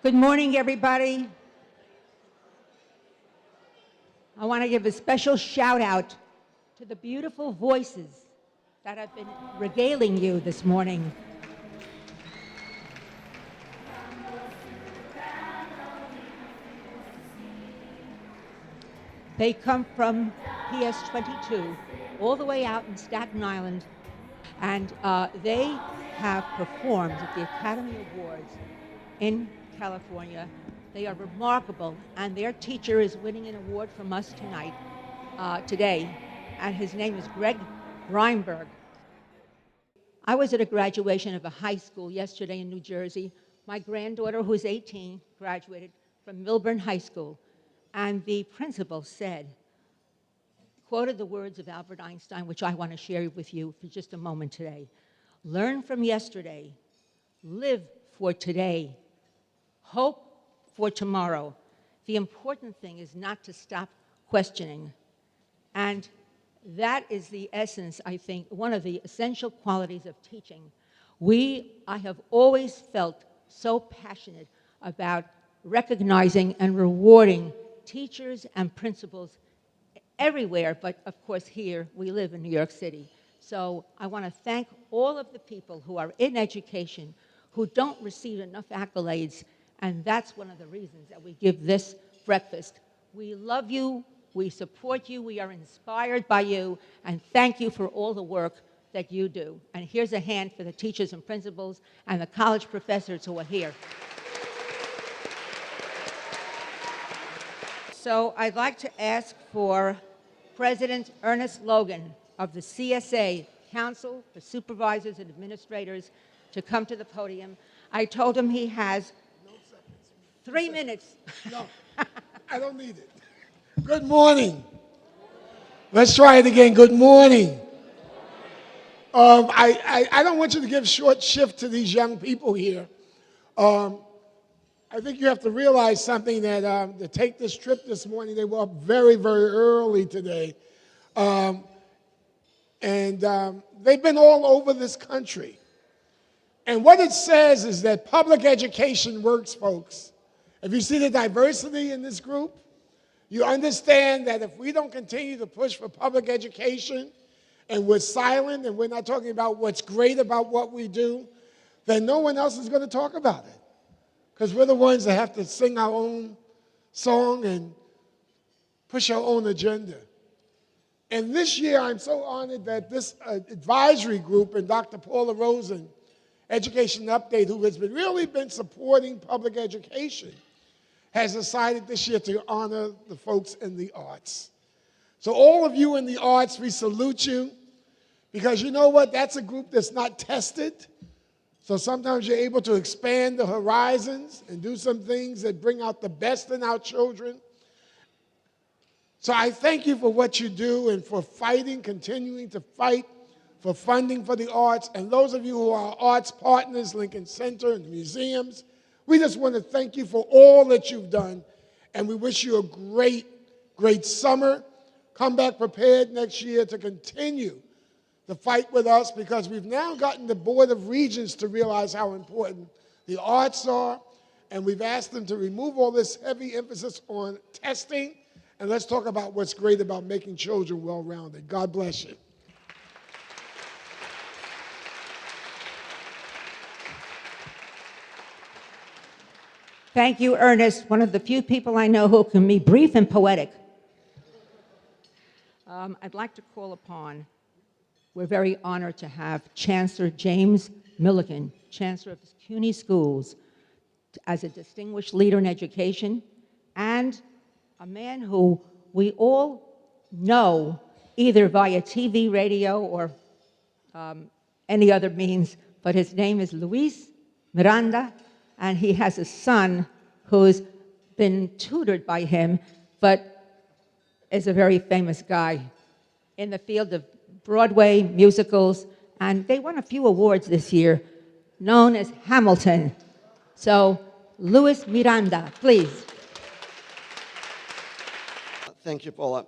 Good morning, everybody. I want to give a special shout out to the beautiful voices that have been regaling you this morning. They come from PS 22, all the way out in Staten Island, and they have performed at the Academy Awards in California. They are remarkable, and their teacher is winning an award from us today, and his name is Greg Greinberg. I was at a graduation of a high school yesterday in New Jersey. My granddaughter, who's 18, graduated from Milburn High School, and the principal quoted the words of Albert Einstein, which I want to share with you for just a moment today. Learn from yesterday, live for today, hope for tomorrow. The important thing is not to stop questioning. And that is the essence, I think, one of the essential qualities of teaching. I have always felt so passionate about recognizing and rewarding teachers and principals everywhere, but of course here we live in New York City. So I want to thank all of the people who are in education who don't receive enough accolades, and that's one of the reasons that we give this breakfast. We love you, we support you, we are inspired by you, and thank you for all the work that you do. And here's a hand for the teachers and principals and the college professors who are here. So I'd like to ask for President Ernest Logan of the CSA, Council for Supervisors and Administrators, to come to the podium. I told him he has 3 minutes. No, I don't need it. Good morning. Let's try it again. Good morning. I don't want you to give short shift to these young people here. I think you have to realize something that to take this trip this morning, they were up very, very early today. They've been all over this country. And what it says is that public education works, folks. If you see the diversity in this group, you understand that if we don't continue to push for public education and we're silent and we're not talking about what's great about what we do, then no one else is going to talk about it. Because we're the ones that have to sing our own song and push our own agenda. And this year, I'm so honored that this advisory group and Dr. Pola Rosen, Education Update, who has really been supporting public education, has decided this year to honor the folks in the arts. So all of you in the arts, we salute you, because you know what? That's a group that's not tested. So sometimes you're able to expand the horizons and do some things that bring out the best in our children. So I thank you for what you do and for continuing to fight for funding for the arts. And those of you who are arts partners, Lincoln Center and the museums, we just want to thank you for all that you've done. And we wish you a great, great summer. Come back prepared next year to continue the fight with us, because we've now gotten the Board of Regents to realize how important the arts are, and we've asked them to remove all this heavy emphasis on testing, and let's talk about what's great about making children well-rounded. God bless you. Thank you, Ernest, one of the few people I know who can be brief and poetic. I'd like to call upon, we're very honored to have Chancellor James Milliken, Chancellor of CUNY Schools, as a distinguished leader in education, and a man who we all know either via TV, radio, or any other means, but his name is Luis Miranda, and he has a son who's been tutored by him, but is a very famous guy in the field of Broadway musicals, and they won a few awards this year, known as Hamilton. So, Luis Miranda, please. Thank you, Pola.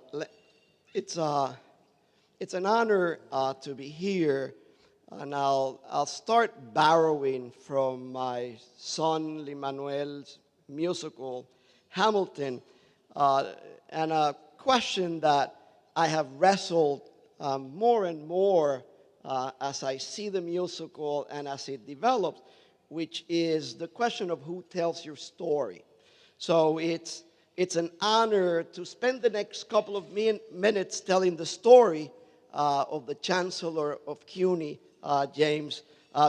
It's an honor to be here, and I'll start borrowing from my son Lin-Manuel's musical, Hamilton, and a question that I have wrestled more and more as I see the musical and as it develops, which is the question of who tells your story. So it's an honor to spend the next couple of minutes telling the story of the Chancellor of CUNY, James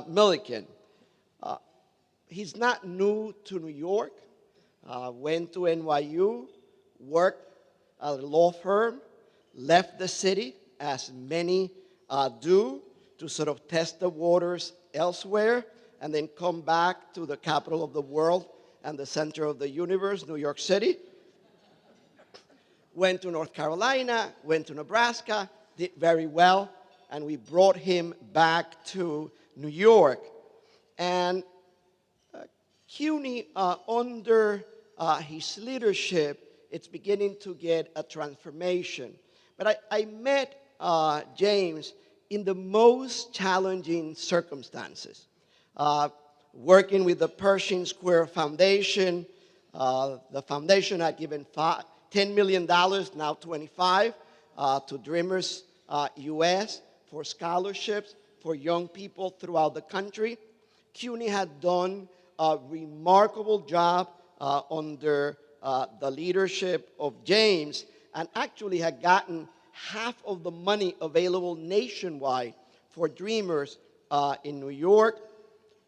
Milliken. He's not new to New York, went to NYU, worked at a law firm, left the city, as many do, to sort of test the waters elsewhere, and then come back to the capital of the world and the center of the universe, New York City. Went to North Carolina, went to Nebraska, did very well, and we brought him back to New York. And CUNY, under his leadership, it's beginning to get a transformation. But I met James in the most challenging circumstances. Working with the Pershing Square Foundation, the foundation had given $10 million, now 25, to Dreamers US for scholarships for young people throughout the country. CUNY had done a remarkable job under the leadership of James, and actually had gotten half of the money available nationwide for Dreamers in New York.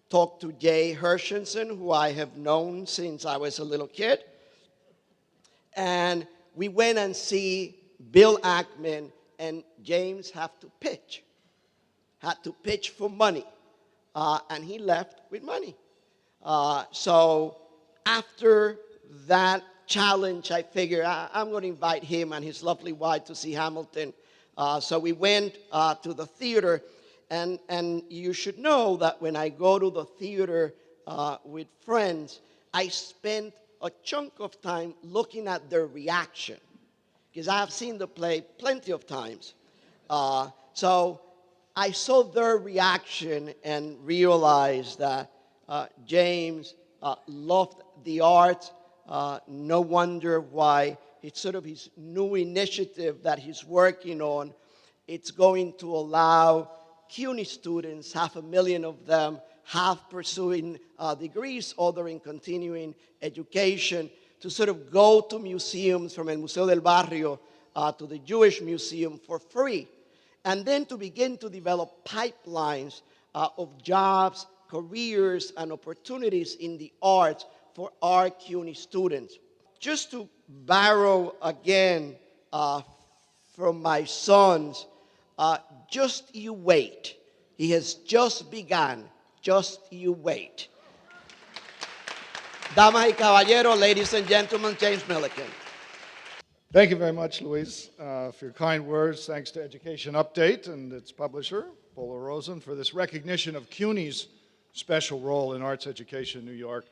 Talked to Jay Hershenson, who I have known since I was a little kid. And we went and see Bill Ackman, and James had to pitch for money. And he left with money. So after that challenge, I figured I'm going to invite him and his lovely wife to see Hamilton. So we went to the theater, and you should know that when I go to the theater with friends, I spend a chunk of time looking at their reaction, because I have seen the play plenty of times. So I saw their reaction and realized that James loved the arts. No wonder why it's sort of his new initiative that he's working on. It's going to allow CUNY students, 500,000 of them, half pursuing degrees, other in continuing education, to sort of go to museums, from El Museo del Barrio to the Jewish Museum for free, and then to begin to develop pipelines of jobs, careers, and opportunities in the arts for our CUNY students. Just to borrow again from my sons, just you wait. He has just begun. Just you wait. Damas y caballeros, ladies and gentlemen, James Milliken. Thank you very much, Luis, for your kind words. Thanks to Education Update and its publisher, Pola Rosen, for this recognition of CUNY's special role in arts education in New York,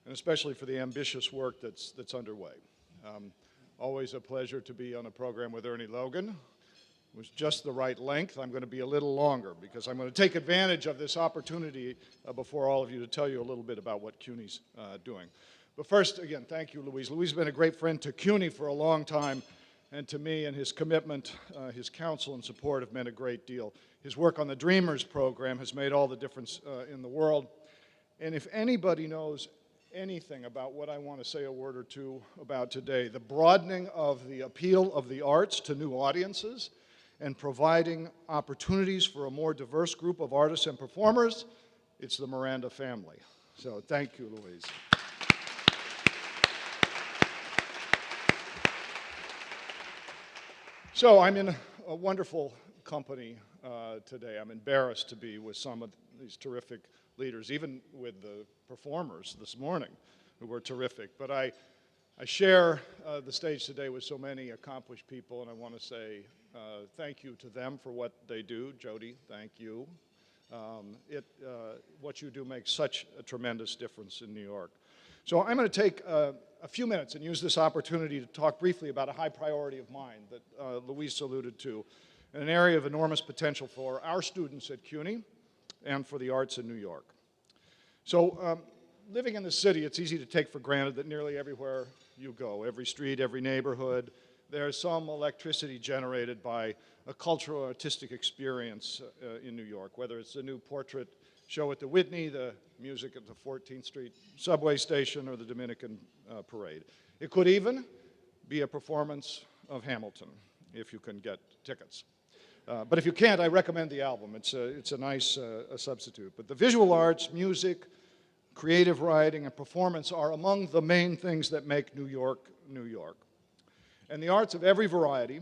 and especially for the ambitious work that's underway. Always a pleasure to be on a program with Ernie Logan. It was just the right length. I'm going to be a little longer because I'm going to take advantage of this opportunity before all of you to tell you a little bit about what CUNY's doing. But first, again, thank you, Luis. Luis has been a great friend to CUNY for a long time, and to me, and his commitment, his counsel and support have meant a great deal. His work on the Dreamers program has made all the difference in the world. And if anybody knows anything about what I want to say a word or two about today, the broadening of the appeal of the arts to new audiences and providing opportunities for a more diverse group of artists and performers, it's the Miranda family. So thank you, Luis. So I'm in a wonderful company today. I'm embarrassed to be with some of these terrific leaders, even with the performers this morning, who were terrific. But I share the stage today with so many accomplished people, and I want to say thank you to them for what they do. Jody, thank you. What you do makes such a tremendous difference in New York. So I'm going to take a few minutes and use this opportunity to talk briefly about a high priority of mine that Luis alluded to, an area of enormous potential for our students at CUNY and for the arts in New York. So living in the city, it's easy to take for granted that nearly everywhere you go, every street, every neighborhood, there's some electricity generated by a cultural artistic experience in New York, whether it's a new portrait show at the Whitney, the music at the 14th Street subway station, or the Dominican parade. It could even be a performance of Hamilton, if you can get tickets. But if you can't, I recommend the album. It's a nice substitute. But the visual arts, music, creative writing, and performance are among the main things that make New York, New York. And the arts of every variety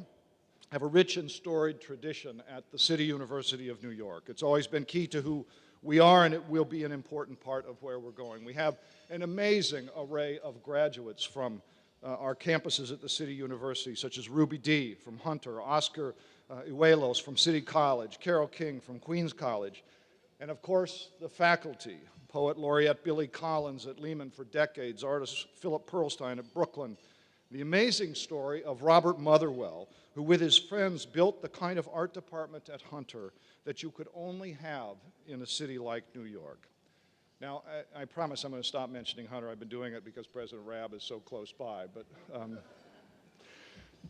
have a rich and storied tradition at the City University of New York. It's always been key to who we are, and it will be an important part of where we're going. We have an amazing array of graduates from our campuses at the City University, such as Ruby Dee from Hunter, Oscar Uelos from City College, Carole King from Queens College, and of course the faculty, Poet Laureate Billy Collins at Liebman for decades, artist Philip Pearlstein at Brooklyn, the amazing story of Robert Motherwell, who with his friends built the kind of art department at Hunter that you could only have in a city like New York. Now, I promise I'm going to stop mentioning Hunter. I've been doing it because President Rabb is so close by. But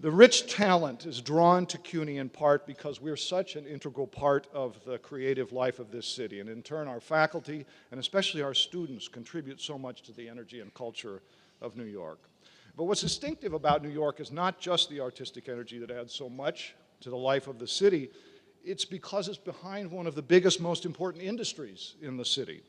the rich talent is drawn to CUNY in part because we're such an integral part of the creative life of this city. And in turn, our faculty, and especially our students, contribute so much to the energy and culture of New York. But what's distinctive about New York is not just the artistic energy that adds so much to the life of the city. It's because it's behind one of the biggest, most important industries in the city.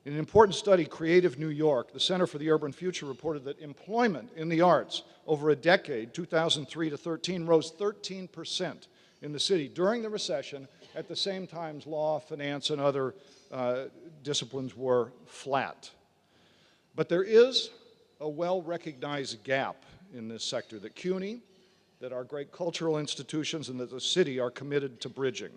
In an important study, Creative New York, the Center for the Urban Future reported that employment in the arts over a decade, 2003 to 13, rose 13% in the city during the recession. At the same time, law, finance, and other disciplines were flat. But there is a well-recognized gap in this sector that CUNY, that our great cultural institutions, and that the city are committed to bridging.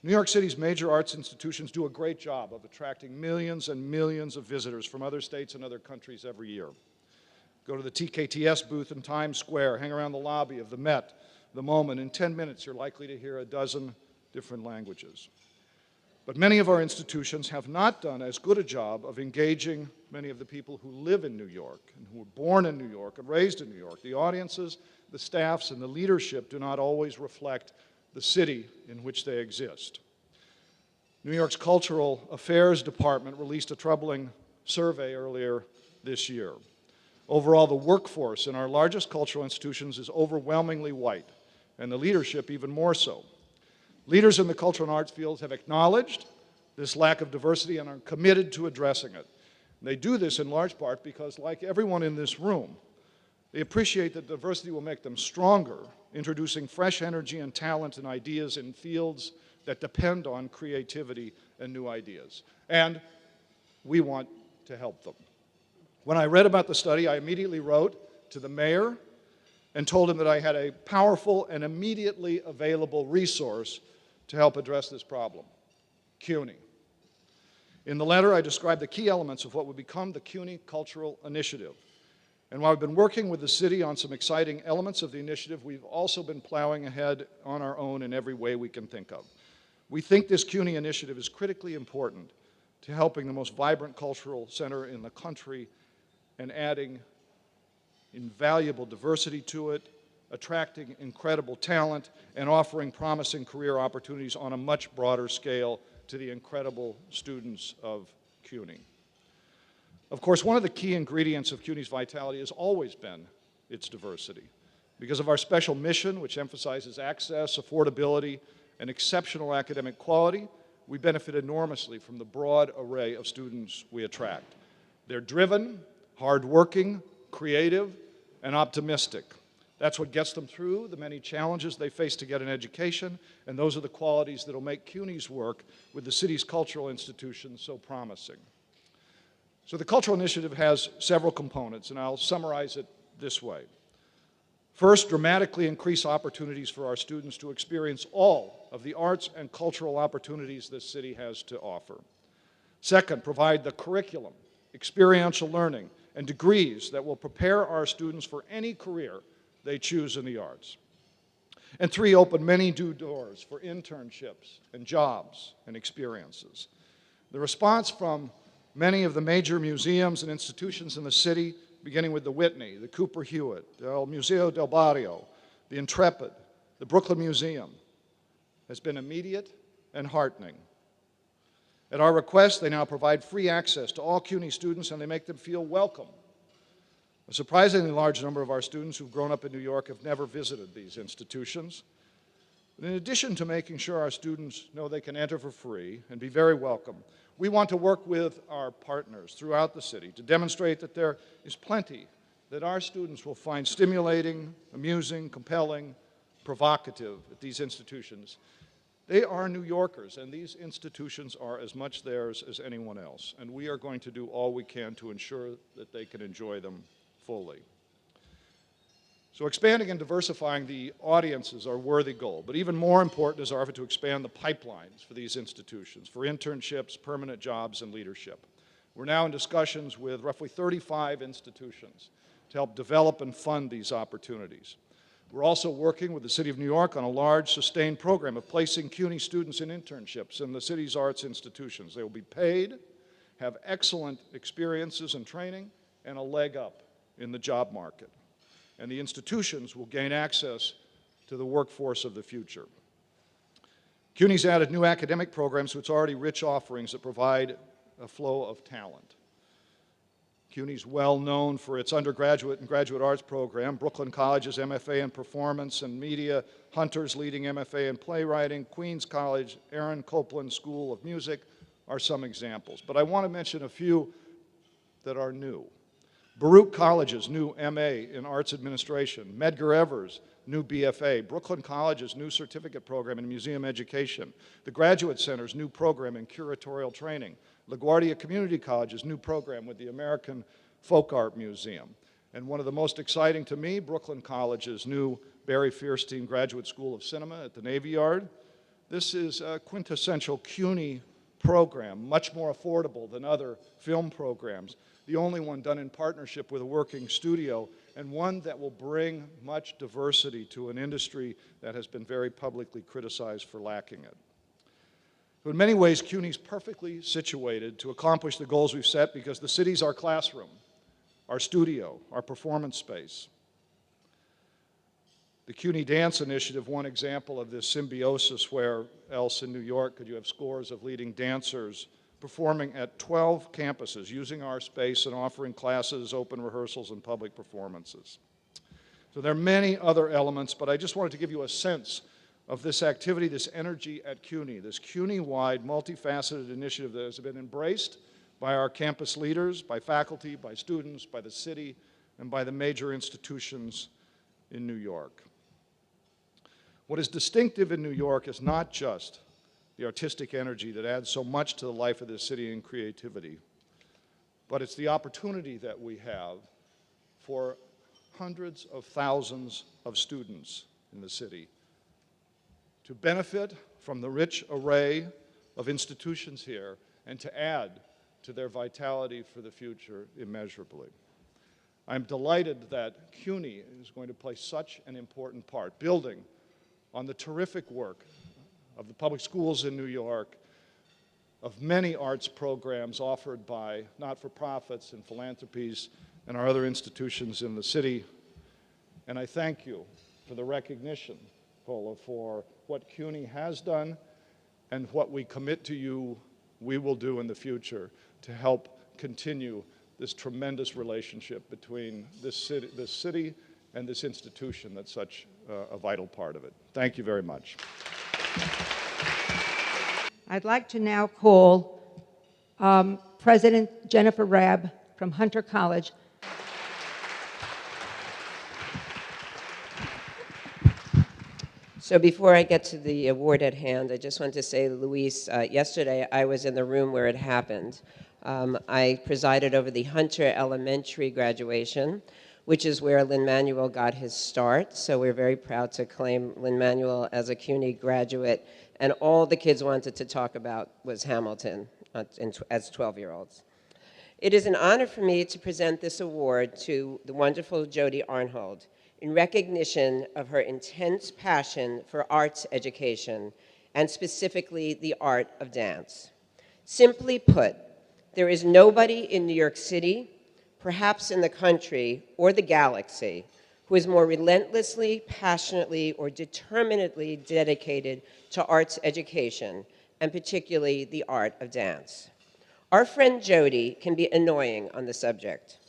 New York City's major arts institutions do a great job of attracting millions and millions of visitors from other states and other countries every year. Go to the TKTS booth in Times Square, hang around the lobby of the Met, the MoMA. In 10 minutes, you're likely to hear a dozen different languages. But many of our institutions have not done as good a job of engaging many of the people who live in New York and who were born in New York and raised in New York. The audiences, the staffs, and the leadership do not always reflect the city in which they exist. New York's Cultural Affairs Department released a troubling survey earlier this year. Overall, the workforce in our largest cultural institutions is overwhelmingly white, and the leadership even more so. Leaders in the cultural and arts fields have acknowledged this lack of diversity and are committed to addressing it. And they do this in large part because, like everyone in this room, they appreciate that diversity will make them stronger, introducing fresh energy and talent and ideas in fields that depend on creativity and new ideas. And we want to help them. When I read about the study, I immediately wrote to the mayor and told him that I had a powerful and immediately available resource to help address this problem: CUNY. In the letter, I described the key elements of what would become the CUNY Cultural Initiative. And while we've been working with the city on some exciting elements of the initiative, we've also been plowing ahead on our own in every way we can think of. We think this CUNY initiative is critically important to helping the most vibrant cultural center in the country and adding invaluable diversity to it, attracting incredible talent, and offering promising career opportunities on a much broader scale to the incredible students of CUNY. Of course, one of the key ingredients of CUNY's vitality has always been its diversity. Because of our special mission, which emphasizes access, affordability, and exceptional academic quality, we benefit enormously from the broad array of students we attract. They're driven, hardworking, creative, and optimistic. That's what gets them through the many challenges they face to get an education, and those are the qualities that will make CUNY's work with the city's cultural institutions so promising. So the Cultural Initiative has several components, and I'll summarize it this way. First, dramatically increase opportunities for our students to experience all of the arts and cultural opportunities this city has to offer. Second, provide the curriculum, experiential learning, and degrees that will prepare our students for any career they choose in the arts. And three, open many new doors for internships and jobs and experiences. The response from Many of the major museums and institutions in the city, beginning with the Whitney, the Cooper Hewitt, the Museo del Barrio, the Intrepid, the Brooklyn Museum, has been immediate and heartening. At our request, they now provide free access to all CUNY students, and they make them feel welcome. A surprisingly large number of our students who've grown up in New York have never visited these institutions. But in addition to making sure our students know they can enter for free and be very welcome, we want to work with our partners throughout the city to demonstrate that there is plenty that our students will find stimulating, amusing, compelling, provocative at these institutions. They are New Yorkers, and these institutions are as much theirs as anyone else, and we are going to do all we can to ensure that they can enjoy them fully. So expanding and diversifying the audiences are a worthy goal, but even more important is our effort to expand the pipelines for these institutions, for internships, permanent jobs, and leadership. We're now in discussions with roughly 35 institutions to help develop and fund these opportunities. We're also working with the City of New York on a large, sustained program of placing CUNY students in internships in the city's arts institutions. They will be paid, have excellent experiences and training, and a leg up in the job market. And the institutions will gain access to the workforce of the future. CUNY's added new academic programs to its already rich offerings that provide a flow of talent. CUNY's well known for its undergraduate and graduate arts program. Brooklyn College's MFA in Performance and Media, Hunter's leading MFA in Playwriting, Queens College, Aaron Copland School of Music are some examples. But I want to mention a few that are new. Baruch College's new MA in Arts Administration, Medgar Evers' new BFA, Brooklyn College's new certificate program in museum education, the Graduate Center's new program in curatorial training, LaGuardia Community College's new program with the American Folk Art Museum, and one of the most exciting to me, Brooklyn College's new Barry Fierstein Graduate School of Cinema at the Navy Yard. This is a quintessential CUNY program, much more affordable than other film programs, the only one done in partnership with a working studio, and one that will bring much diversity to an industry that has been very publicly criticized for lacking it. So in many ways, CUNY's perfectly situated to accomplish the goals we've set because the city's our classroom, our studio, our performance space. The CUNY Dance Initiative, one example of this symbiosis, where else in New York could you have scores of leading dancers performing at 12 campuses, using our space and offering classes, open rehearsals, and public performances. So there are many other elements, but I just wanted to give you a sense of this activity, this energy at CUNY, this CUNY-wide, multifaceted initiative that has been embraced by our campus leaders, by faculty, by students, by the city, and by the major institutions in New York. What is distinctive in New York is not just the artistic energy that adds so much to the life of this city and creativity, but it's the opportunity that we have for hundreds of thousands of students in the city to benefit from the rich array of institutions here and to add to their vitality for the future immeasurably. I'm delighted that CUNY is going to play such an important part, building on the terrific work of the public schools in New York, of many arts programs offered by not-for-profits and philanthropies and our other institutions in the city. And I thank you for the recognition, Pola, for what CUNY has done and what we commit to you we will do in the future to help continue this tremendous relationship between this city and this institution that's such a vital part of it. Thank you very much. I'd like to now call President Jennifer Rabb from Hunter College. So before I get to the award at hand, I just want to say, Luis, yesterday I was in the room where it happened. I presided over the Hunter Elementary graduation, which is where Lin-Manuel got his start. So we're very proud to claim Lin-Manuel as a CUNY graduate. And all the kids wanted to talk about was Hamilton as 12-year-olds. It is an honor for me to present this award to the wonderful Jody Arnhold in recognition of her intense passion for arts education, and specifically the art of dance. Simply put, There is nobody in New York City, perhaps in the country or the galaxy, who is more relentlessly, passionately, or determinedly dedicated to arts education, and particularly the art of dance. Our friend Jody can be annoying on the subject.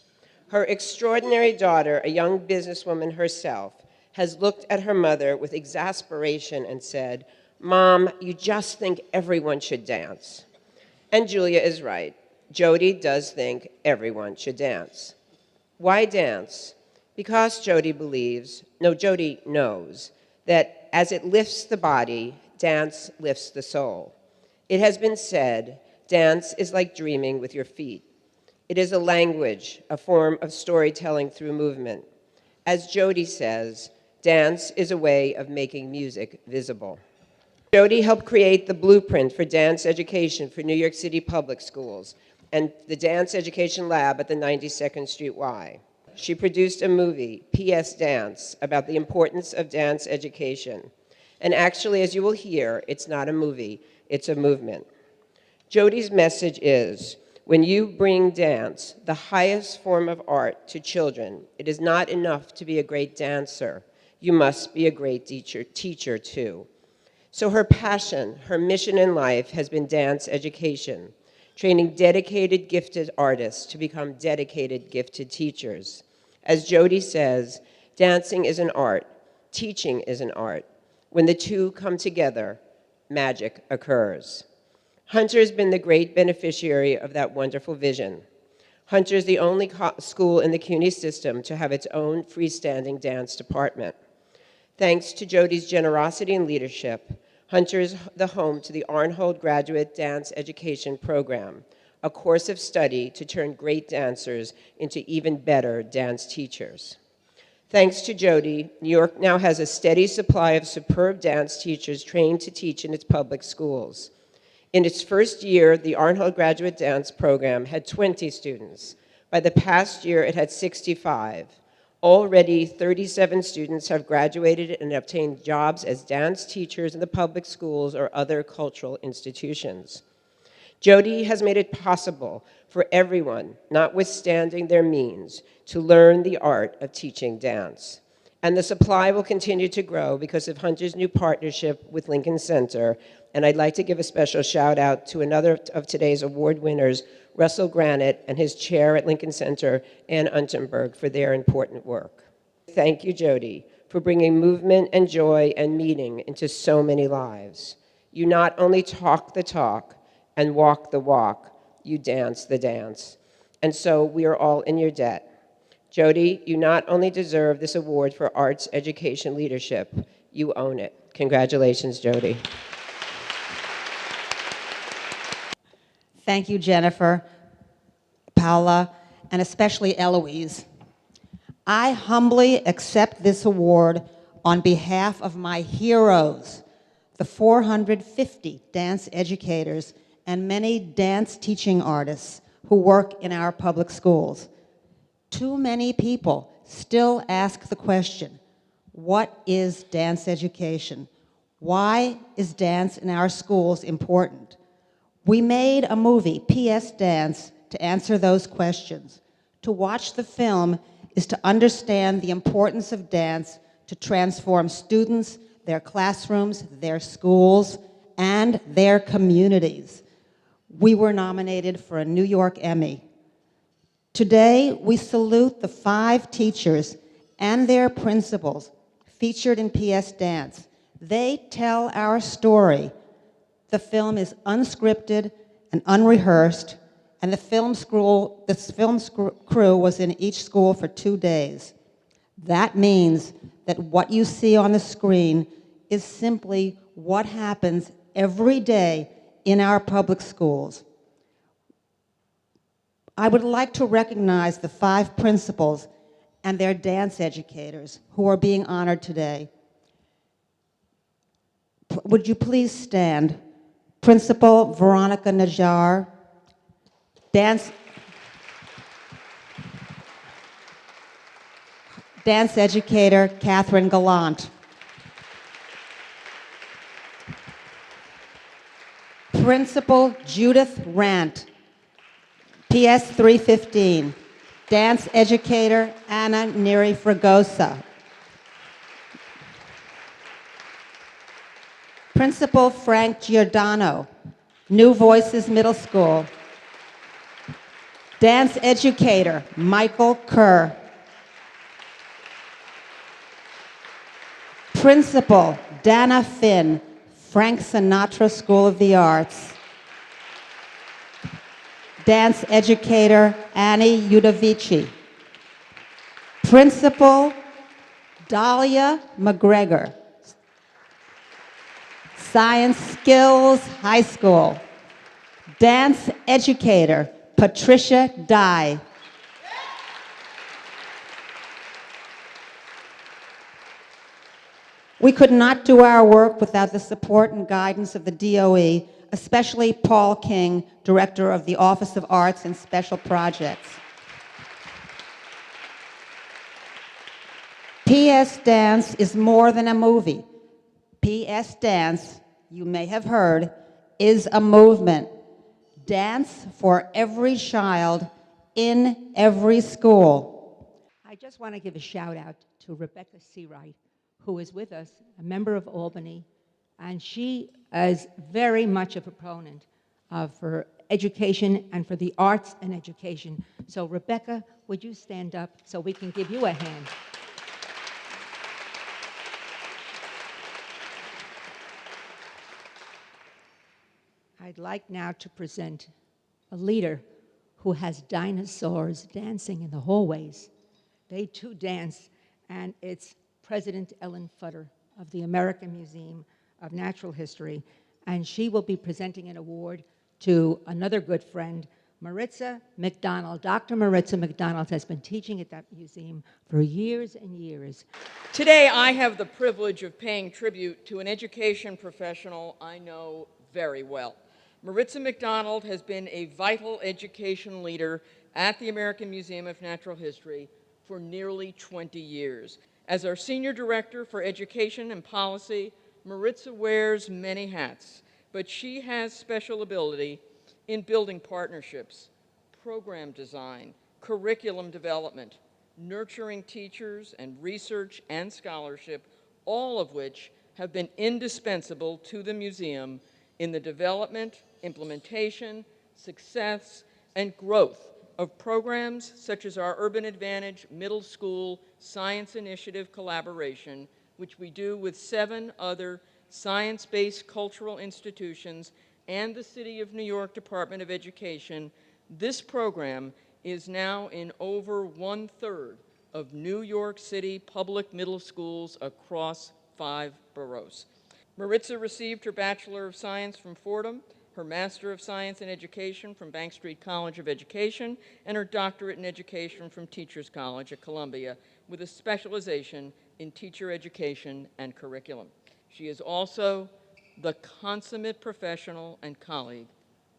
Her extraordinary daughter, a young businesswoman herself, has looked at her mother with exasperation and said, "Mom, you just think everyone should dance." And Julia is right. Jody does think everyone should dance. Why dance? Because Jody knows that as it lifts the body, dance lifts the soul. It has been said, dance is like dreaming with your feet. It is a language, a form of storytelling through movement. As Jody says, dance is a way of making music visible. Jody helped create the blueprint for dance education for New York City public schools and the Dance Education Lab at the 92nd Street Y. She produced a movie, P.S. Dance, about the importance of dance education. And actually, as you will hear, it's not a movie, it's a movement. Jody's message is, when you bring dance, the highest form of art, to children, it is not enough to be a great dancer. You must be a great teacher too. So her passion, her mission in life has been dance education, training dedicated, gifted artists to become dedicated, gifted teachers. As Jody says, dancing is an art, teaching is an art. When the two come together, magic occurs. Hunter has been the great beneficiary of that wonderful vision. Hunter is the only school in the CUNY system to have its own freestanding dance department. Thanks to Jody's generosity and leadership, Hunter is the home to the Arnhold Graduate Dance Education Program, a course of study to turn great dancers into even better dance teachers. Thanks to Jody, New York now has a steady supply of superb dance teachers trained to teach in its public schools. In its first year, the Arnhold Graduate Dance Program had 20 students. By the past year, it had 65. Already, 37 students have graduated and obtained jobs as dance teachers in the public schools or other cultural institutions. Jody has made it possible for everyone, notwithstanding their means, to learn the art of teaching dance. And the supply will continue to grow because of Hunter's new partnership with Lincoln Center. And I'd like to give a special shout out to another of today's award winners, Russell Granet and his chair at Lincoln Center, Ann Unterberg, for their important work. Thank you, Jody, for bringing movement and joy and meaning into so many lives. You not only talk the talk and walk the walk, you dance the dance. And so we are all in your debt. Jody, you not only deserve this award for arts education leadership, you own it. Congratulations, Jody. Thank you, Jennifer, Pola, and especially Eloise. I humbly accept this award on behalf of my heroes, the 450 dance educators and many dance teaching artists who work in our public schools. Too many people still ask the question, what is dance education? Why is dance in our schools important? We made a movie, P.S. Dance, to answer those questions. To watch the film is to understand the importance of dance to transform students, their classrooms, their schools, and their communities. We were nominated for a New York Emmy. Today, we salute the 5 teachers and their principals featured in P.S. Dance. They tell our story. The film is unscripted and unrehearsed, and the film crew was in each school for 2 days. That means that what you see on the screen is simply what happens every day in our public schools. I would like to recognize the 5 principals and their dance educators who are being honored today. Would you please stand? Principal Veronica Najjar, dance educator Kathryn Gallant, Principal Judith Rant, PS 315, dance educator Anna Neri Fragosa. Principal Frank Giordano, New Voices Middle School. Dance educator Michael Kerr. Principal Dana Finn, Frank Sinatra School of the Arts. Dance educator Annie Udovici. Principal Dahlia McGregor, Science Skills High School. Dance educator Patricia Dye. We could not do our work without the support and guidance of the DOE, especially Paul King, Director of the Office of Arts and Special Projects. PS Dance is more than a movie. PS Dance, you may have heard, is a movement. Dance for every child in every school. I just want to give a shout out to Rebecca Seawright, who is with us, a member of Albany, and she is very much a proponent for education and for the arts and education. So Rebecca, would you stand up so we can give you a hand? I'd like now to present a leader who has dinosaurs dancing in the hallways. They too dance, and it's President Ellen Futter of the American Museum of Natural History, and she will be presenting an award to another good friend, Maritza MacDonald. Dr. Maritza MacDonald has been teaching at that museum for years and years. Today, I have the privilege of paying tribute to an education professional I know very well. Maritza MacDonald has been a vital education leader at the American Museum of Natural History for nearly 20 years. As our Senior Director for Education and Policy, Maritza wears many hats, but she has special ability in building partnerships, program design, curriculum development, nurturing teachers, and research and scholarship, all of which have been indispensable to the museum in the development, implementation, success, and growth of programs such as our Urban Advantage Middle School Science Initiative collaboration, which we do with 7 other science-based cultural institutions and the City of New York Department of Education. This program is now in over 1/3 of New York City public middle schools across 5 boroughs. Maritza received her Bachelor of Science from Fordham, her Master of Science in Education from Bank Street College of Education, and her Doctorate in Education from Teachers College at Columbia, with a specialization in teacher education and curriculum. She is also the consummate professional and colleague,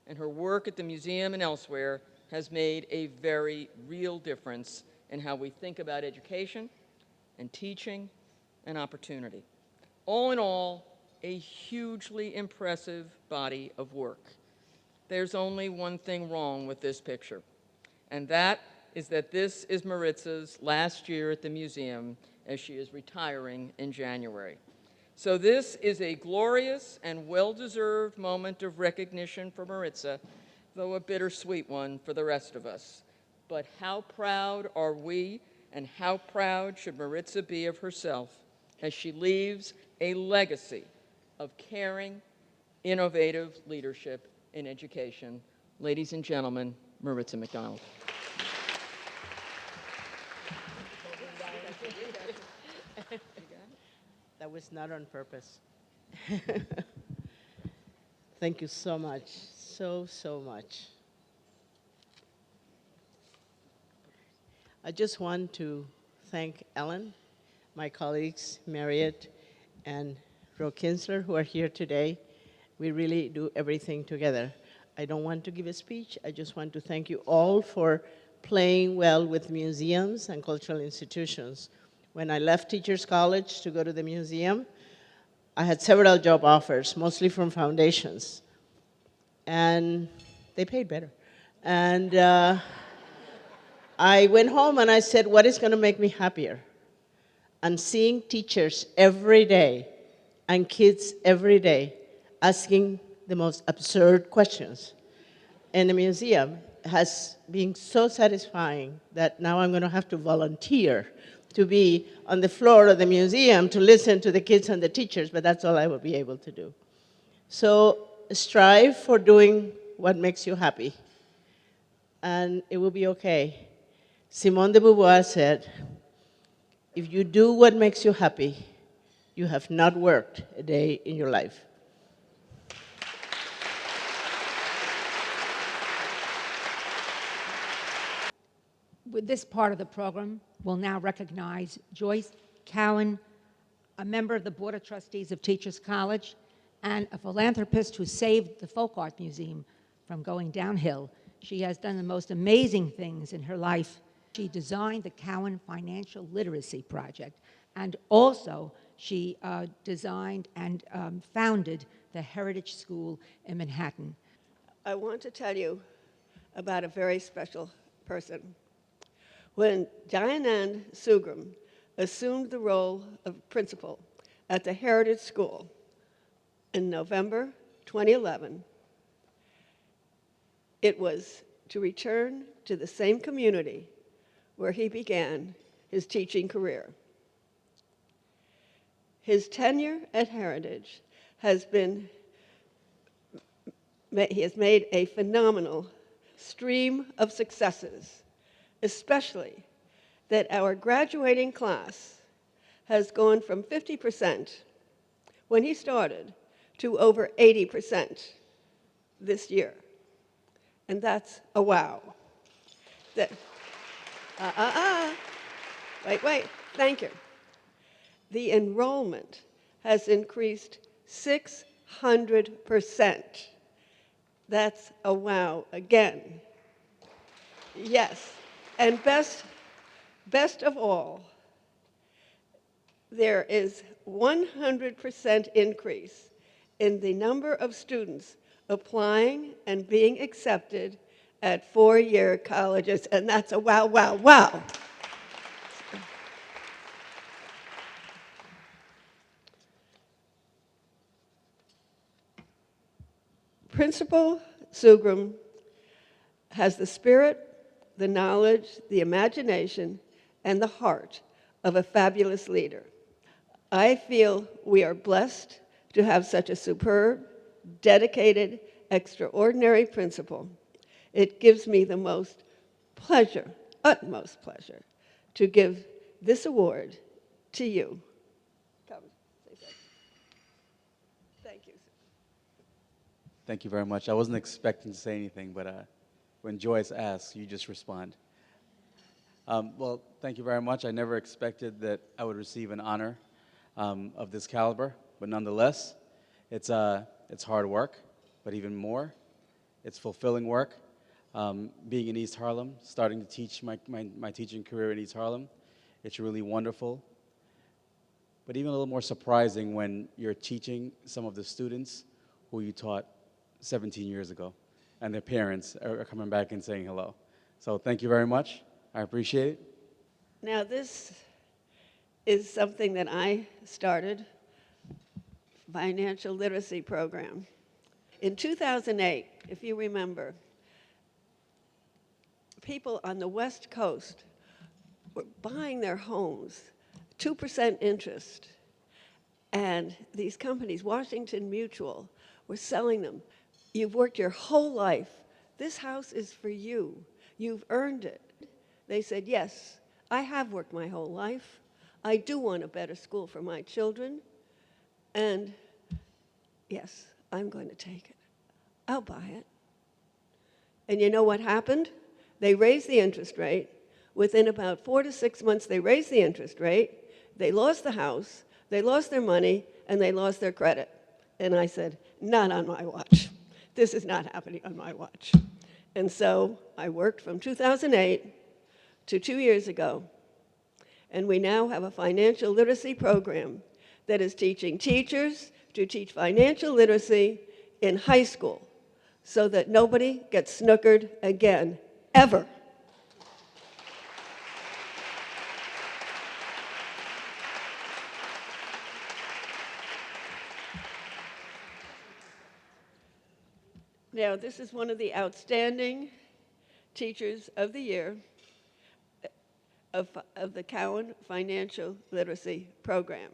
and her work at the museum and elsewhere has made a very real difference in how we think about education and teaching and opportunity. All in all, a hugely impressive body of work. There's only one thing wrong with this picture, and that is that this is Maritza's last year at the museum as she is retiring in January. So this is a glorious and well-deserved moment of recognition for Maritza, though a bittersweet one for the rest of us. But how proud are we, and how proud should Maritza be of herself as she leaves a legacy of caring, innovative leadership in education. Ladies and gentlemen, Maritza MacDonald. That was not on purpose. Thank you so much, so much. I just want to thank Ellen, my colleagues, Marriott, and Chancellor, who are here today. We really do everything together. I don't want to give a speech. I just want to thank you all for playing well with museums and cultural institutions. When I left Teachers College to go to the museum, I had several job offers, mostly from foundations, and they paid better. And I went home and I said, what is going to make me happier? And seeing teachers every day and kids every day asking the most absurd questions in the museum has been so satisfying that now I'm going to have to volunteer to be on the floor of the museum to listen to the kids and the teachers, but that's all I will be able to do. So strive for doing what makes you happy, and it will be okay. Simone de Beauvoir said, if you do what makes you happy, you have not worked a day in your life. With this part of the program, we'll now recognize Joyce Cowin, a member of the Board of Trustees of Teachers College, and a philanthropist who saved the Folk Art Museum from going downhill. She has done the most amazing things in her life. She designed the Cowin Financial Literacy Project, and also she designed and founded the Heritage School in Manhattan. I want to tell you about a very special person. When Diane Sugrum assumed the role of principal at the Heritage School in November 2011, it was to return to the same community where he began his teaching career. His tenure at Heritage has been, he has made a phenomenal stream of successes, especially that our graduating class has gone from 50% when he started to over 80% this year. And that's a wow. Wait, thank you. The enrollment has increased 600%. That's a wow again. Yes, and best of all, there is 100% increase in the number of students applying and being accepted at four-year colleges, and that's a wow, wow, wow. Principal Sugrum has the spirit, the knowledge, the imagination, and the heart of a fabulous leader. I feel we are blessed to have such a superb, dedicated, extraordinary principal. It gives me the most pleasure, utmost pleasure, to give this award to you. Come, say something. Thank you. Thank you very much. I wasn't expecting to say anything, but when Joyce asks, you just respond. Well, thank you very much. I never expected that I would receive an honor of this caliber, but nonetheless, it's hard work, but even more, it's fulfilling work. Being in East Harlem, starting to teach my teaching career in East Harlem, it's really wonderful. But even a little more surprising when you're teaching some of the students who you taught 17 years ago, and their parents are coming back and saying hello. So thank you very much. I appreciate it. Now this is something that I started, financial literacy program. In 2008, if you remember, people on the West Coast were buying their homes, 2% interest, and these companies, Washington Mutual, were selling them. You've worked your whole life. This house is for you. You've earned it. They said, yes, I have worked my whole life. I do want a better school for my children. And yes, I'm going to take it. I'll buy it. And you know what happened? They raised the interest rate. Within about 4 to 6 months, they raised the interest rate. They lost the house. They lost their money, and they lost their credit. And I said, not on my watch. This is not happening on my watch. And so I worked from 2008 to 2 years ago, and we now have a financial literacy program that is teaching teachers to teach financial literacy in high school. so that nobody gets snookered again, ever. Now, this is one of the outstanding Teachers of the Year of the Cowin Financial Literacy Program.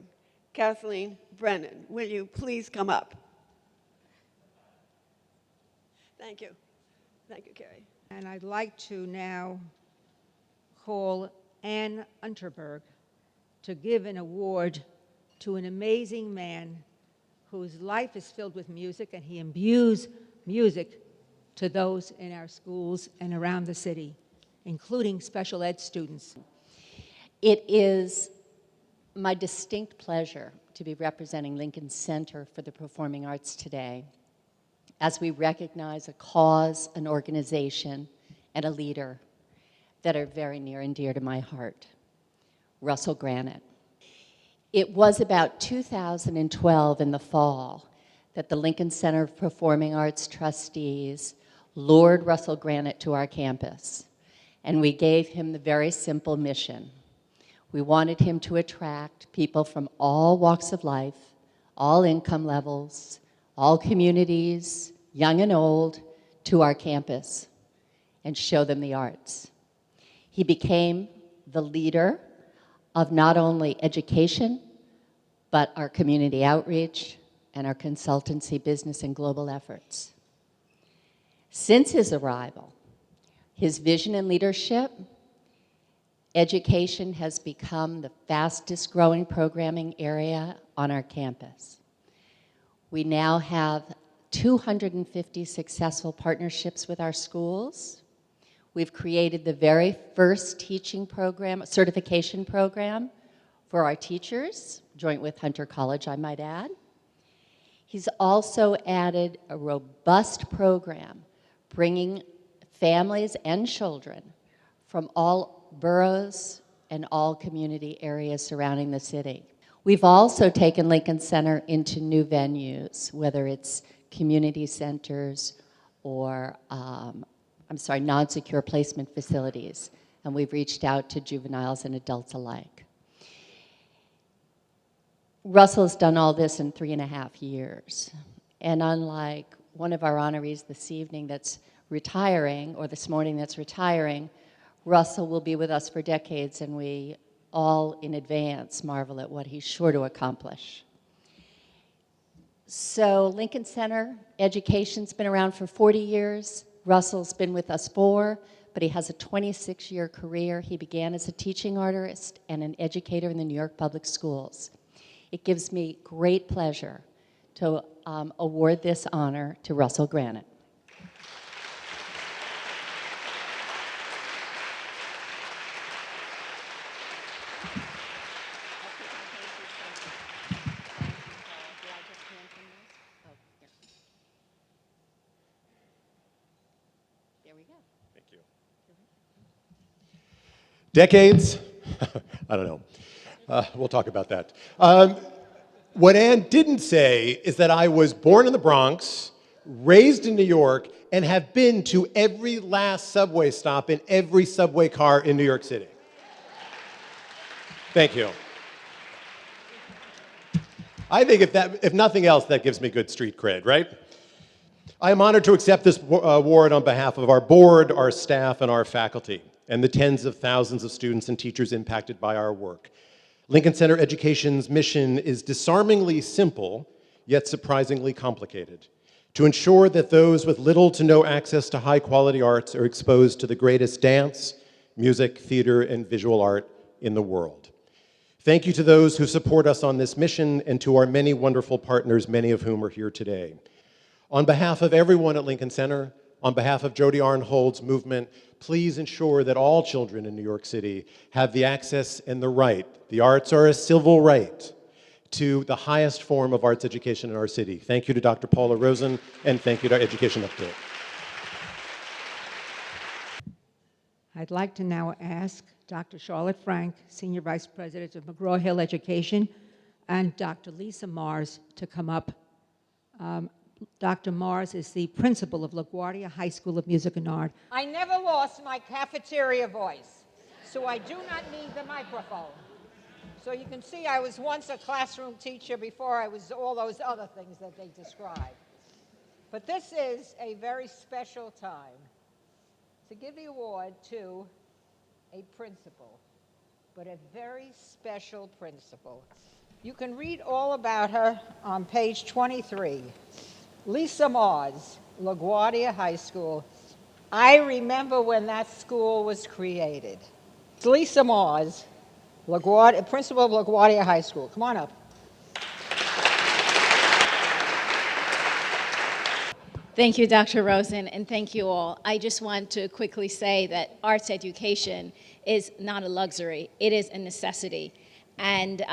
Kathleen Brennan, will you please come up? Thank you. Thank you, Cheri. And I'd like to now call Ann Unterberg to give an award to an amazing man whose life is filled with music, and he imbues music to those in our schools and around the city, including special ed students. It is my distinct pleasure to be representing Lincoln Center for the Performing Arts today as we recognize a cause, an organization, and a leader that are very near and dear to my heart, Russell Granet. It was about 2012 in the fall that the Lincoln Center for Performing Arts trustees lured Russell Granet to our campus, and we gave him the very simple mission. We wanted him to attract people from all walks of life, all income levels, all communities, young and old, to our campus and show them the arts. He became the leader of not only education, but our community outreach and our consultancy business and global efforts. Since his arrival, his vision and leadership, education has become the fastest growing programming area on our campus. We now have 250 successful partnerships with our schools. We've created the very first teaching program, certification program for our teachers, joint with Hunter College, I might add. He's also added a robust program bringing families and children from all boroughs and all community areas surrounding the city. We've also taken Lincoln Center into new venues, whether it's community centers or, non-secure placement facilities, and we've reached out to juveniles and adults alike. Russell's done all this in 3.5 years, and unlike one of our honorees this evening that's retiring, or this morning that's retiring, Russell will be with us for decades, and we all in advance marvel at what he's sure to accomplish. So Lincoln Center Education's been around for 40 years. Russell's been with us 4, but he has a 26-year career. He began as a teaching artist and an educator in the New York Public Schools. It gives me great pleasure to award this honor to Russell Granet. Decades? I don't know. We'll talk about that. What Ann didn't say is that I was born in the Bronx, raised in New York, and have been to every last subway stop in every subway car in New York City. Thank you. I think if nothing else, that gives me good street cred, right? I am honored to accept this award on behalf of our board, our staff, and our faculty, and the tens of thousands of students and teachers impacted by our work. Lincoln Center Education's mission is disarmingly simple, yet surprisingly complicated: to ensure that those with little to no access to high-quality arts are exposed to the greatest dance, music, theater, and visual art in the world. Thank you to those who support us on this mission and to our many wonderful partners, many of whom are here today. On behalf of everyone at Lincoln Center, on behalf of Jody Arnhold's movement, please ensure that all children in New York City have the access and the right. The arts are a civil right to the highest form of arts education in our city. Thank you to Dr. Pola Rosen, and thank you to Education Update. I'd like to now ask Dr. Charlotte Frank, Senior Vice President of McGraw-Hill Education, and Dr. Lisa Mars to come up. Dr. Mars is the principal of LaGuardia High School of Music and Art. I never lost my cafeteria voice, so I do not need the microphone. So you can see I was once a classroom teacher before I was all those other things that they described. But this is a very special time to give the award to a principal, but a very special principal. You can read all about her on page 23. Lisa Mars, LaGuardia High School. I remember when that school was created. It's Lisa Mars, principal of LaGuardia High School. Come on up. Thank you, Dr. Rosen, and thank you all. I just want to quickly say that arts education is not a luxury. It is a necessity. And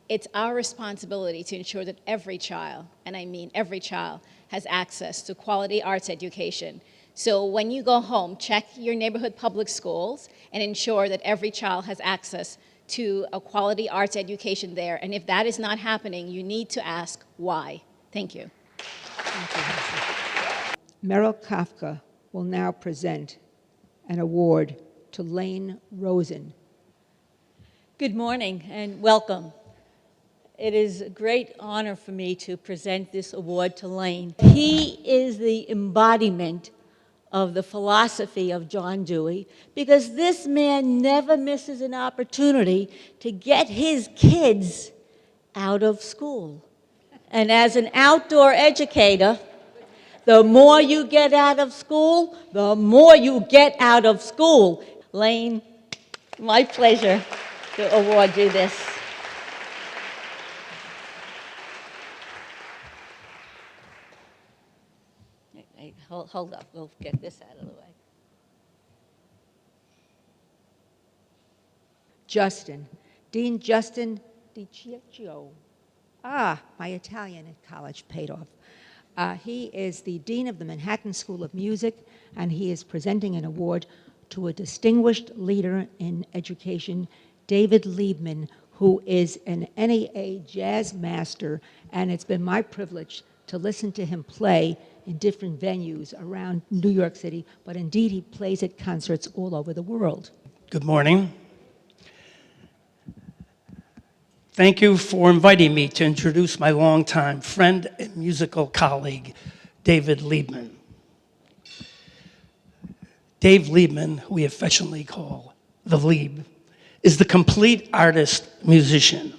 it's our responsibility to ensure that every child, and I mean every child, has access to quality arts education. So when you go home, check your neighborhood public schools and ensure that every child has access to a quality arts education there. And if that is not happening, you need to ask why. Thank you. Merrill Kafka will now present an award to Lane Rosen. Good morning and welcome. It is a great honor for me to present this award to Lane. He is the embodiment of the philosophy of John Dewey, because this man never misses an opportunity to get his kids out of school. And as an outdoor educator, the more you get out of school, the more you get out of school. Lane, my pleasure to award you this. Hold up, we'll get this out of the way. Justin, Dean Justin DiCiccio. My Italian at college paid off. He is the Dean of the Manhattan School of Music, and he is presenting an award to a distinguished leader in education, David Liebman, who is an NEA jazz master, and it's been my privilege to listen to him play in different venues around New York City, but indeed he plays at concerts all over the world. Good morning. Thank you for inviting me to introduce my longtime friend and musical colleague, David Liebman. Dave Liebman, who we affectionately call the Lieb, is the complete artist musician.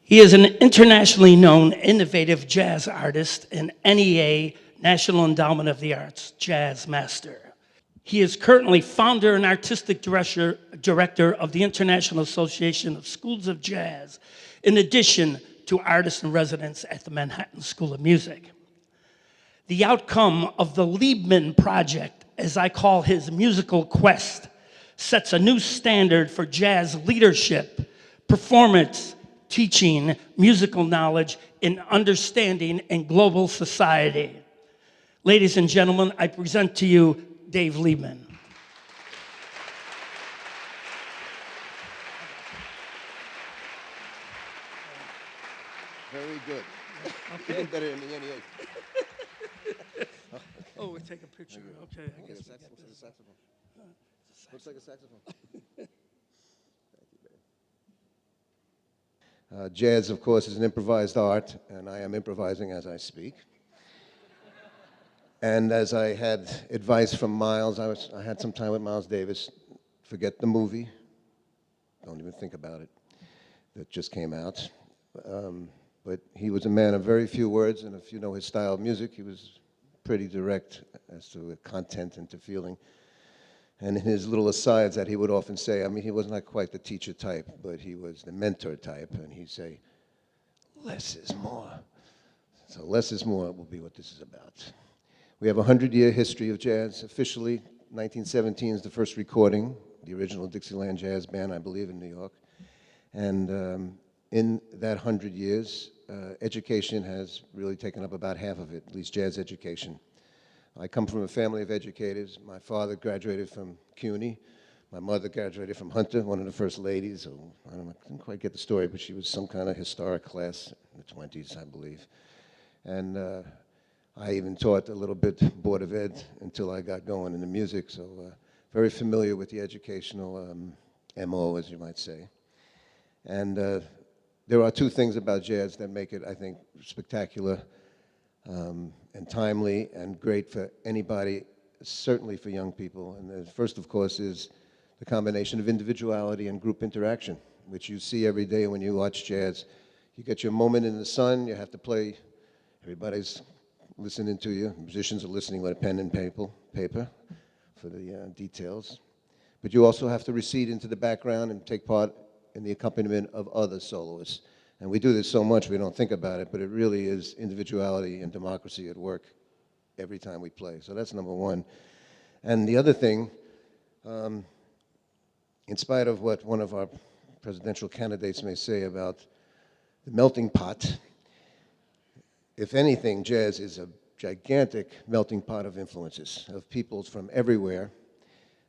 He is an internationally known innovative jazz artist and NEA, National Endowment of the Arts, jazz master. He is currently founder and artistic director of the International Association of Schools of Jazz, in addition to artist in residence at the Manhattan School of Music. The outcome of the Liebman Project, as I call his musical quest, sets a new standard for jazz leadership, performance, teaching, musical knowledge, and understanding in global society. Ladies and gentlemen, I present to you Dave Liebman. Very good. Okay. Even better than the NEA. Oh, we'll take a picture. Okay, I guess we got this. Saxophone. Looks like a saxophone. Jazz, of course, is an improvised art, and I am improvising as I speak. And as I had advice from Miles, I had some time with Miles Davis. Forget the movie. Don't even think about it. That just came out. But he was a man of very few words, and if you know his style of music, he was pretty direct as to content and to feeling. And in his little asides that he would often say, I mean, he was not quite the teacher type, but he was the mentor type, and he'd say, less is more. So less is more will be what this is about. We have a 100-year history of jazz. Officially, 1917 is the first recording, the original Dixieland Jazz Band, I believe, in New York. And in that 100 years, education has really taken up about half of it, at least jazz education. I come from a family of educators. My father graduated from CUNY. My mother graduated from Hunter, one of the first ladies. I didn't quite get the story, but she was some kind of historic class in the 20s, I believe. And I even taught a little bit Board of Ed until I got going into music, so very familiar with the educational MO, as you might say. And there are two things about jazz that make it, I think, spectacular and timely and great for anybody, certainly for young people. And the first, of course, is the combination of individuality and group interaction, which you see every day when you watch jazz. You get your moment in the sun, you have to play, everybody's listening to you. Musicians are listening with a pen and paper for the details. But you also have to recede into the background and take part in the accompaniment of other soloists. And we do this so much we don't think about it, but it really is individuality and democracy at work every time we play. So that's number one. And the other thing, in spite of what one of our presidential candidates may say about the melting pot, if anything, jazz is a gigantic melting pot of influences, of peoples from everywhere,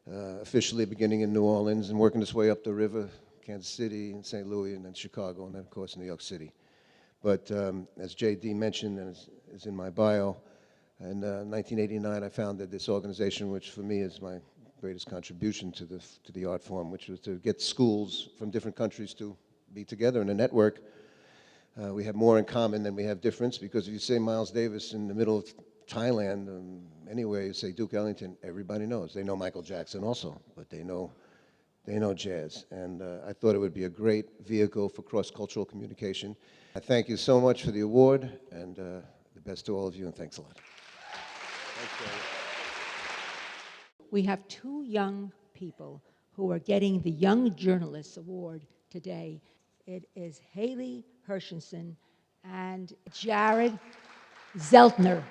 officially beginning in New Orleans and working its way up the river, Kansas City, and St. Louis, and then Chicago, and then, of course, New York City. But as J.D. mentioned, and is in my bio, in 1989, I founded this organization, which for me is my greatest contribution to the art form, which was to get schools from different countries to be together in a network. We have more in common than we have difference, because if you say Miles Davis in the middle of Thailand, anyway, you say Duke Ellington, everybody knows. They know Michael Jackson also, but they know jazz. And I thought it would be a great vehicle for cross-cultural communication. I thank you so much for the award, and the best to all of you, and thanks a lot. We have two young people who are getting the Young Journalists Award today. It is Haley Hershenson and Jared Zeltner.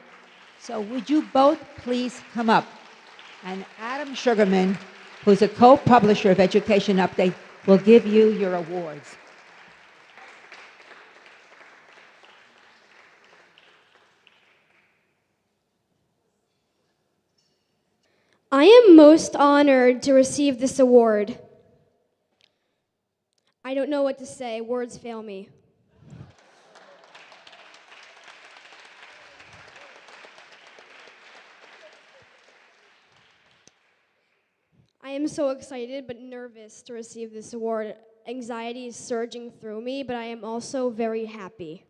So would you both please come up? And Adam Sugarman, who's a co-publisher of Education Update, will give you your awards. I am most honored to receive this award. I don't know what to say. Words fail me. I am so excited but nervous to receive this award. Anxiety is surging through me, but I am also very happy.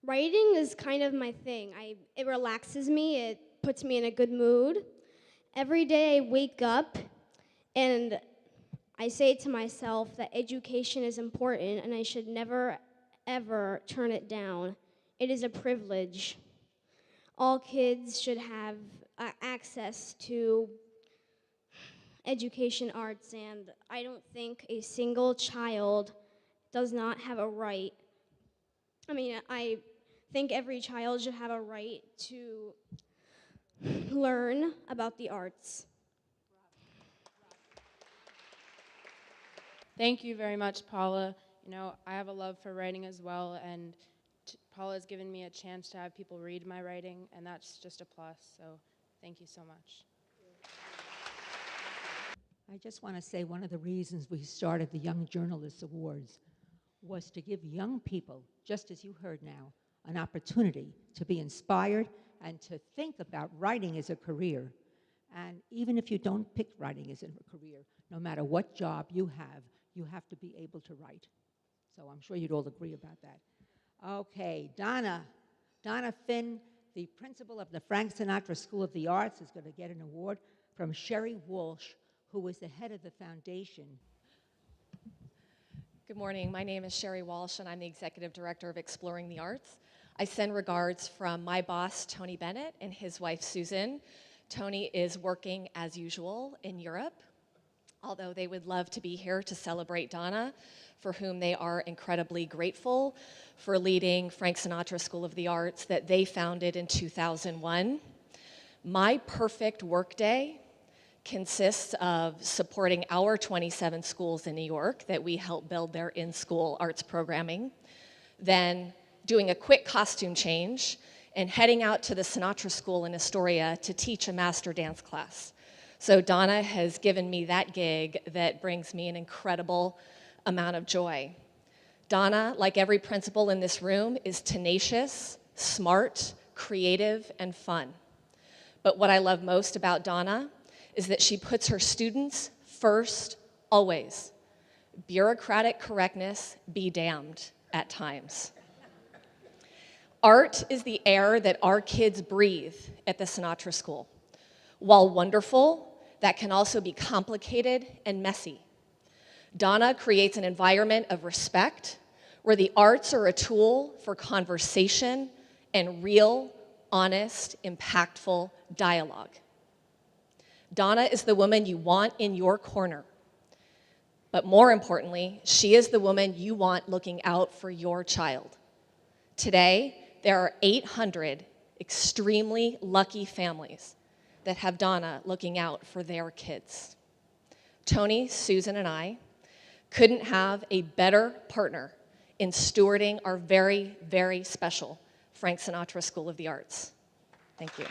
Writing is kind of my thing. It relaxes me. It puts me in a good mood. Every day I wake up and I say to myself that education is important and I should never, ever turn it down. It is a privilege. All kids should have access to education, arts, and I don't think a single child does not have a right. I think every child should have a right to learn about the arts. Thank you very much, Pola. I have a love for writing as well, and Pola has given me a chance to have people read my writing, and that's just a plus, so thank you so much. I just want to say one of the reasons we started the Young Journalists Awards was to give young people, just as you heard now, an opportunity to be inspired and to think about writing as a career. And even if you don't pick writing as a career, no matter what job you have to be able to write. So I'm sure you'd all agree about that. Okay, Donna Finn, the principal of the Frank Sinatra School of the Arts, is going to get an award from Cheri Walsh, who was the head of the foundation. Good morning. My name is Cheri Walsh, and I'm the executive director of Exploring the Arts. I send regards from my boss, Tony Bennett, and his wife, Susan. Tony is working as usual in Europe, although they would love to be here to celebrate Donna, for whom they are incredibly grateful for leading Frank Sinatra School of the Arts that they founded in 2001. My perfect workday consists of supporting our 27 schools in New York that we help build their in-school arts programming, then doing a quick costume change and heading out to the Sinatra School in Astoria to teach a master dance class. So Donna has given me that gig that brings me an incredible amount of joy. Donna, like every principal in this room, is tenacious, smart, creative, and fun. But what I love most about Donna is that she puts her students first, always. Bureaucratic correctness be damned at times. Art is the air that our kids breathe at the Sinatra School. While wonderful, that can also be complicated and messy. Donna creates an environment of respect where the arts are a tool for conversation and real, honest, impactful dialogue. Donna is the woman you want in your corner. But more importantly, she is the woman you want looking out for your child. Today, there are 800 extremely lucky families that have Donna looking out for their kids. Tony, Susan, and I couldn't have a better partner in stewarding our very, very special Frank Sinatra School of the Arts. Thank you.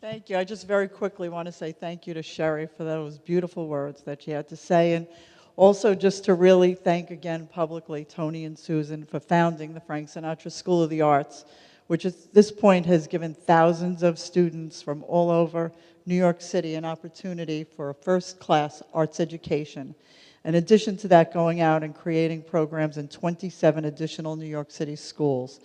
Thank you. I just very quickly want to say thank you to Cheri for those beautiful words that she had to say, and also just to really thank again publicly Tony and Susan for founding the Frank Sinatra School of the Arts, which at this point has given thousands of students from all over New York City an opportunity for a first-class arts education. In addition to that, going out and creating programs in 27 additional New York City schools.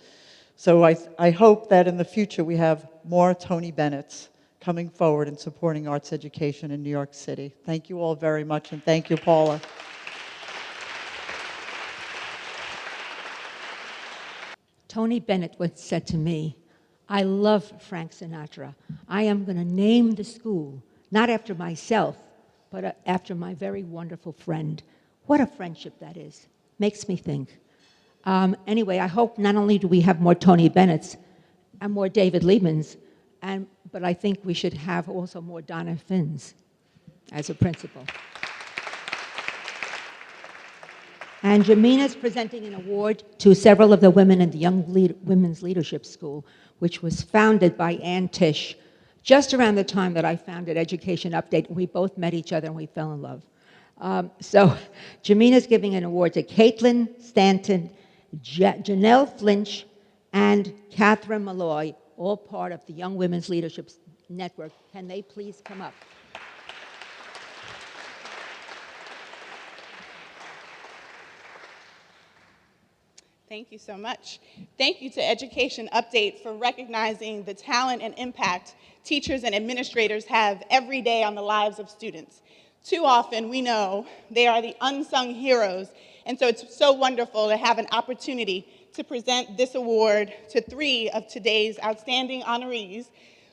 So I hope that in the future we have more Tony Bennett's coming forward and supporting arts education in New York City. Thank you all very much, and thank you, Pola. Tony Bennett once said to me, "I love Frank Sinatra. I am going to name the school, not after myself, but after my very wonderful friend." What a friendship that is. Makes me think. Anyway, I hope not only do we have more Tony Bennett's and more David Liebmans, but I think we should have also more Donna Finns as a principal. And Jemina is presenting an award to several of the women in the Young Women's Leadership School, which was founded by Ann Tisch, just around the time that I founded Education Update. We both met each other and we fell in love. So Jemina is giving an award to Caitlin, Stanton, Janelle Flinch, and Kathryn Malloy, all part of the Young Women's Leadership Network. Can they please come up? Thank you so much. Thank you to Education Update for recognizing the talent and impact teachers and administrators have every day on the lives of students. Too often, we know they are the unsung heroes, and so it's so wonderful to have an opportunity to present this award to 3 of today's outstanding honorees,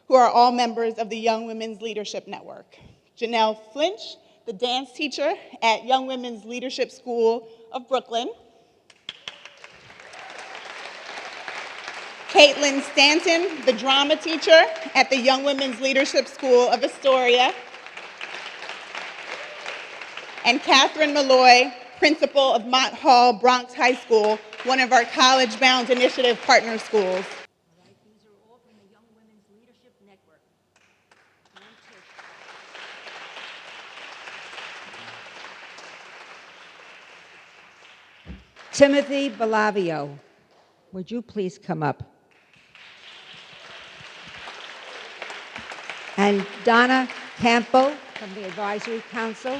who are all members of the Young Women's Leadership Network. Janelle Flinch, the dance teacher at Young Women's Leadership School of Brooklyn. Caitlin Stanton, the drama teacher at the Young Women's Leadership School of Astoria. And Kathryn Malloy, principal of Mott Hall Bronx High School, one of our College Bound Initiative partner schools. These are all from the Young Women's Leadership Network. Timothy Bellavio, would you please come up? And Donna Campo from the Advisory Council.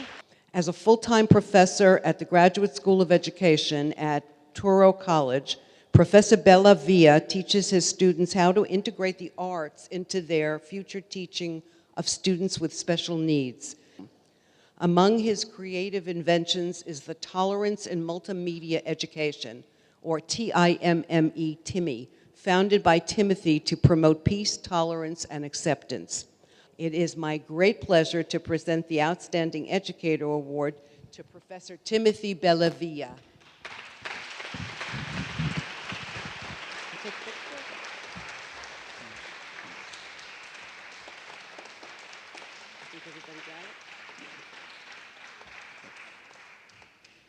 As a full-time professor at the Graduate School of Education at Touro College, Professor Bellavia teaches his students how to integrate the arts into their future teaching of students with special needs. Among his creative inventions is the Tolerance in Multimedia Education, or TIMME, TIMMY, founded by Timothy to promote peace, tolerance, and acceptance. It is my great pleasure to present the Outstanding Educator Award to Professor Timothy Bellavia.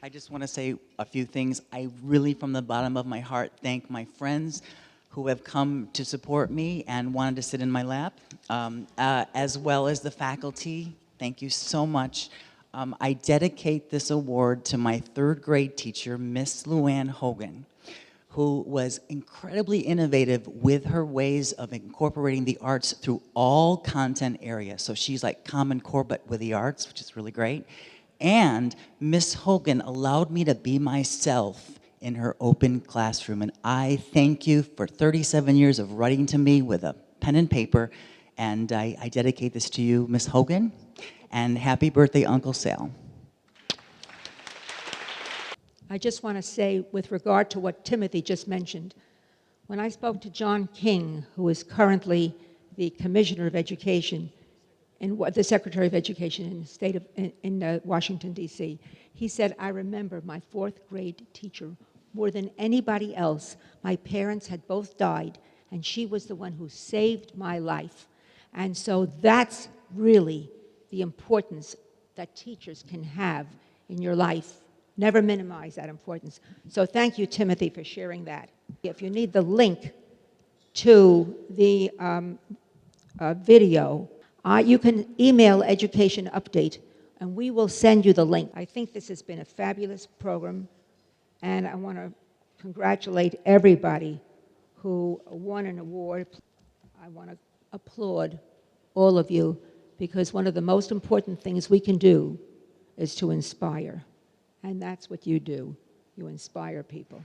I just want to say a few things. I really, from the bottom of my heart, thank my friends who have come to support me and wanted to sit in my lap, as well as the faculty. Thank you so much. I dedicate this award to my third grade teacher, Miss Luann Hogan, who was incredibly innovative with her ways of incorporating the arts through all content areas. So she's like Common Core, but with the arts, which is really great. And Miss Hogan allowed me to be myself in her open classroom. And I thank you for 37 years of writing to me with a pen and paper. And I dedicate this to you, Miss Hogan. And happy birthday, Uncle Sal. I just want to say, with regard to what Timothy just mentioned, when I spoke to John King, who is currently the Commissioner of Education, and the Secretary of Education in the state of in Washington, D.C., he said, I remember my fourth grade teacher more than anybody else. My parents had both died, and she was the one who saved my life. And so that's really the importance that teachers can have in your life. Never minimize that importance. So thank you, Timothy, for sharing that. If you need the link to the video, you can email Education Update, and we will send you the link. I think this has been a fabulous program, and I want to congratulate everybody who won an award. I want to applaud all of you, because one of the most important things we can do is to inspire. And that's what you do. You inspire people.